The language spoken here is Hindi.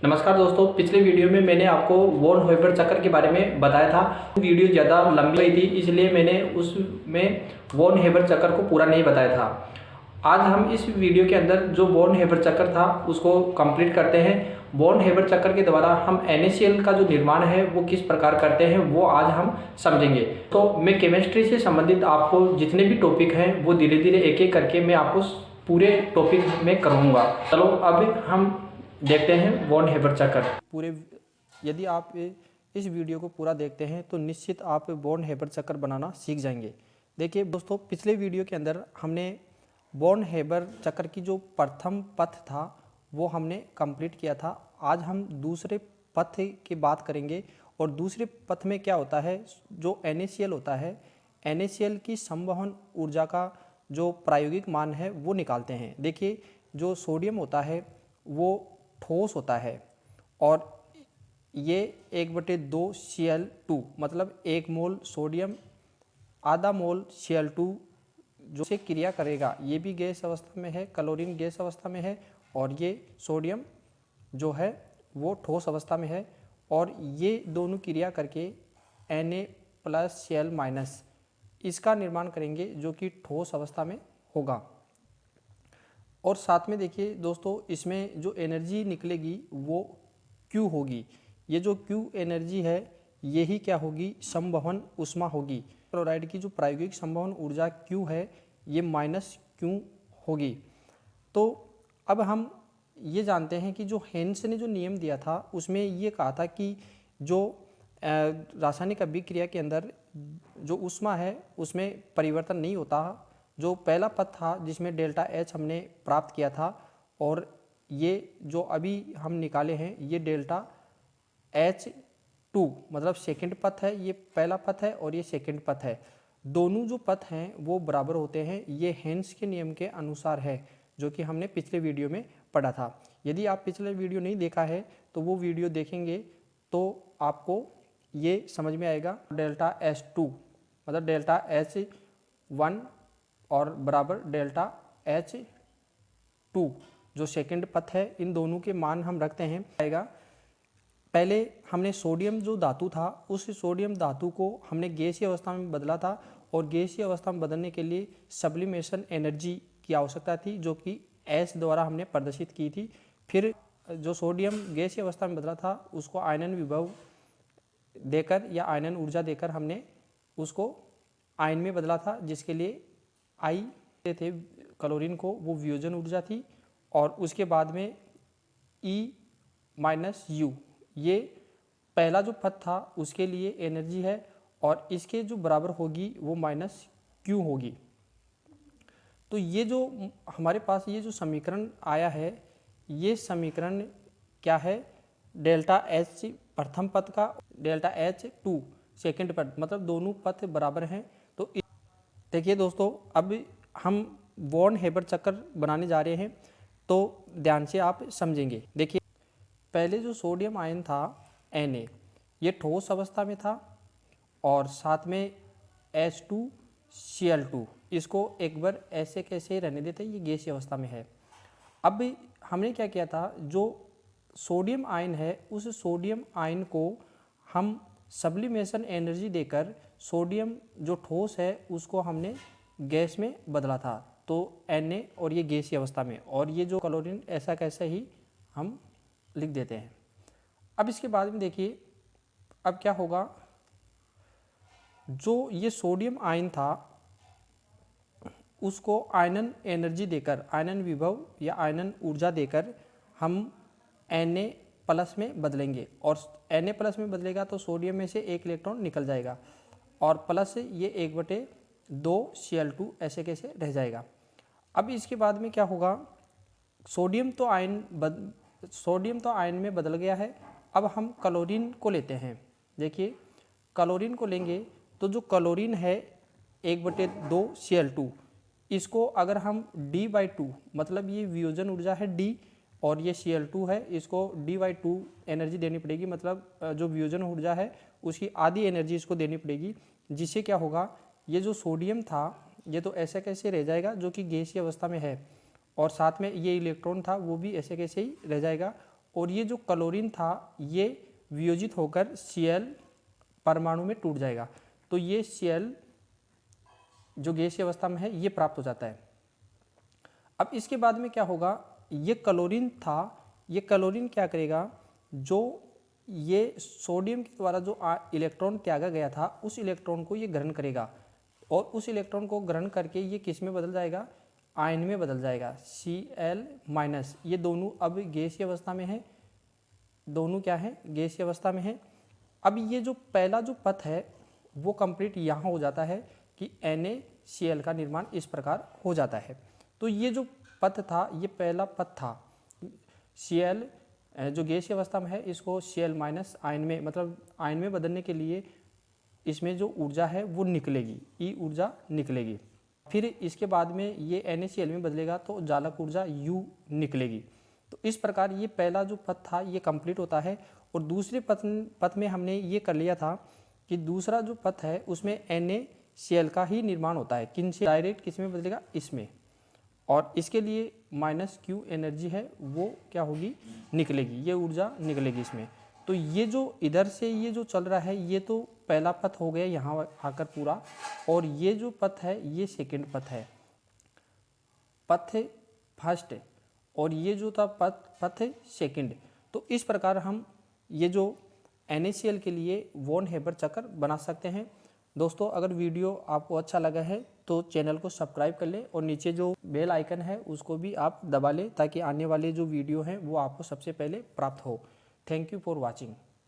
नमस्कार दोस्तों, पिछले वीडियो में मैंने आपको वॉन हॉइबर चक्र के बारे में बताया था। वीडियो ज़्यादा लंबी हुई थी, इसलिए मैंने उसमें वॉन हॉइबर चक्र को पूरा नहीं बताया था। आज हम इस वीडियो के अंदर जो वॉन हॉइबर चक्र था उसको कंप्लीट करते हैं। वॉन हॉइबर चक्र के द्वारा हम NaCl का जो निर्माण है वो किस प्रकार करते हैं वो आज हम समझेंगे। तो मैं केमिस्ट्री से संबंधित आपको जितने भी टॉपिक हैं वो धीरे धीरे एक एक करके मैं आपको पूरे टॉपिक में करूँगा। चलो अब हम देखते हैं वॉन हॉइबर चक्र पूरे। यदि आप इस वीडियो को पूरा देखते हैं तो निश्चित आप वॉन हॉइबर चक्र बनाना सीख जाएंगे। देखिए दोस्तों, पिछले वीडियो के अंदर हमने वॉन हॉइबर चक्र की जो प्रथम पथ था वो हमने कंप्लीट किया था। आज हम दूसरे पथ की बात करेंगे और दूसरे पथ में क्या होता है, जो NaCl होता है, NaCl की संवहन ऊर्जा का जो प्रायोगिक मान है वो निकालते हैं। देखिए, जो सोडियम होता है वो ठोस होता है और ये 1/2 Cl2 मतलब 1 मोल सोडियम आधा मोल Cl2 जो से क्रिया करेगा। ये भी गैस अवस्था में है, क्लोरीन गैस अवस्था में है और ये सोडियम जो है वो ठोस अवस्था में है और ये दोनों क्रिया करके Na+Cl- इसका निर्माण करेंगे जो कि ठोस अवस्था में होगा। और साथ में देखिए दोस्तों, इसमें जो एनर्जी निकलेगी वो Q होगी। ये जो Q एनर्जी है यही क्या होगी, संवहन ऊष्मा होगी। क्लोराइड की जो प्रायोगिक संवहन ऊर्जा Q है ये -Q होगी। तो अब हम ये जानते हैं कि जो हेन्स ने जो नियम दिया था उसमें ये कहा था कि जो रासायनिक अभिक्रिया के अंदर जो ऊष्मा है उसमें परिवर्तन नहीं होता। जो पहला पद था जिसमें डेल्टा H हमने प्राप्त किया था और ये जो अभी हम निकाले हैं ये डेल्टा H2 मतलब सेकंड पथ है। ये पहला पथ है और ये सेकंड पथ है। दोनों जो पथ हैं वो बराबर होते हैं। ये हेन्स के नियम के अनुसार है जो कि हमने पिछले वीडियो में पढ़ा था। यदि आप पिछले वीडियो नहीं देखा है तो वो वीडियो देखेंगे तो आपको ये समझ में आएगा। डेल्टा H2 मतलब डेल्टा H1 और बराबर डेल्टा H2 जो सेकंड पथ है, इन दोनों के मान हम रखते हैं। आएगा, पहले हमने सोडियम जो धातु था उस सोडियम धातु को हमने गैसीय अवस्था में बदला था और गैसीय अवस्था में बदलने के लिए सब्लिमेशन एनर्जी की आवश्यकता थी जो कि S द्वारा हमने प्रदर्शित की थी। फिर जो सोडियम गैसीय अवस्था में बदला था उसको आयनन विभव देकर या आयनन ऊर्जा देकर हमने उसको आयन में बदला था, जिसके लिए I थे क्लोरीन को, वो वियोजन ऊर्जा थी। और उसके बाद में E-U ये पहला जो पद था उसके लिए एनर्जी है और इसके जो बराबर होगी वो -Q होगी। तो ये जो हमारे पास ये जो समीकरण आया है ये समीकरण क्या है, डेल्टा H प्रथम पद का, डेल्टा H2 सेकंड पद, मतलब दोनों पद बराबर हैं। तो देखिए दोस्तों, अब हम वॉन हॉइबर चक्र बनाने जा रहे हैं तो ध्यान से आप समझेंगे। देखिए, पहले जो सोडियम आयन था Na ये ठोस अवस्था में था और साथ में H2Cl2 इसको एक बार ऐसे कैसे रहने देते, ये गैसीय अवस्था में है। अब हमने क्या किया था, जो सोडियम आयन है उस सोडियम आयन को हम सब्लिमेशन एनर्जी देकर सोडियम जो ठोस है उसको हमने गैस में बदला था। तो Na और ये गैसीय अवस्था में, और ये जो क्लोरीन ऐसा कैसे ही हम लिख देते हैं। अब इसके बाद में देखिए अब क्या होगा, जो ये सोडियम आयन था उसको आयनन एनर्जी देकर, आयनन विभव या आयनन ऊर्जा देकर हम Na+ में बदलेंगे और Na+ में बदलेगा तो सोडियम में से एक इलेक्ट्रॉन निकल जाएगा और प्लस ये 1/2 Cl2 ऐसे कैसे रह जाएगा। अब इसके बाद में क्या होगा, सोडियम तो आयन में बदल गया है। अब हम क्लोरीन को लेते हैं। देखिए, क्लोरीन को लेंगे तो जो क्लोरीन है 1/2 Cl2, इसको अगर हम D/2 मतलब ये वियोजन ऊर्जा है D और ये Cl2 है, इसको D/2 एनर्जी देनी पड़ेगी, मतलब जो वियोजन ऊर्जा है उसकी आधी एनर्जी इसको देनी पड़ेगी। जिससे क्या होगा, ये जो सोडियम था ये तो ऐसे कैसे रह जाएगा जो कि गैसीय अवस्था में है और साथ में ये इलेक्ट्रॉन था वो भी ऐसे कैसे ही रह जाएगा और ये जो क्लोरीन था ये वियोजित होकर Cl परमाणु में टूट जाएगा। तो ये Cl जो गैसीय अवस्था में है ये प्राप्त हो जाता है। अब इसके बाद में क्या होगा, ये क्लोरीन था, ये क्लोरीन क्या करेगा, जो ये सोडियम के द्वारा जो इलेक्ट्रॉन त्यागा गया था उस इलेक्ट्रॉन को ये ग्रहण करेगा और उस इलेक्ट्रॉन को ग्रहण करके ये किस में बदल जाएगा, आयन में बदल जाएगा, Cl-। ये दोनों अब गैसीय अवस्था में है, दोनों क्या है, गैसीय अवस्था में है। अब ये जो पहला जो पथ है वो कंप्लीट यहाँ हो जाता है कि NaCl का निर्माण इस प्रकार हो जाता है। तो ये जो पथ था ये पहला पथ था, Cl जो गैसीय अवस्था में है इसको Cl- आयन में, मतलब आयन में बदलने के लिए इसमें जो ऊर्जा है वो निकलेगी, E ऊर्जा निकलेगी। फिर इसके बाद में ये NaCl में बदलेगा तो जालक ऊर्जा U निकलेगी। तो इस प्रकार ये पहला जो पथ था ये कंप्लीट होता है। और दूसरे पथ में हमने ये कर लिया था कि दूसरा जो पथ है उसमें NaCl का ही निर्माण होता है, किन से, डायरेक्ट किस में बदलेगा, इसमें। और इसके लिए -Q एनर्जी है वो क्या होगी, निकलेगी, ये ऊर्जा निकलेगी इसमें। तो ये जो इधर से ये जो चल रहा है ये तो पहला पथ हो गया यहाँ आकर पूरा, और ये जो पथ है ये सेकंड पथ है, पथ फर्स्ट, और ये जो था पथ सेकंड। तो इस प्रकार हम ये जो NaCl के लिए वॉन हेबर चक्र बना सकते हैं। दोस्तों अगर वीडियो आपको अच्छा लगा है तो चैनल को सब्सक्राइब कर लें और नीचे जो बेल आइकन है उसको भी आप दबा लें ताकि आने वाले जो वीडियो हैं वो आपको सबसे पहले प्राप्त हो। Thank you for watching.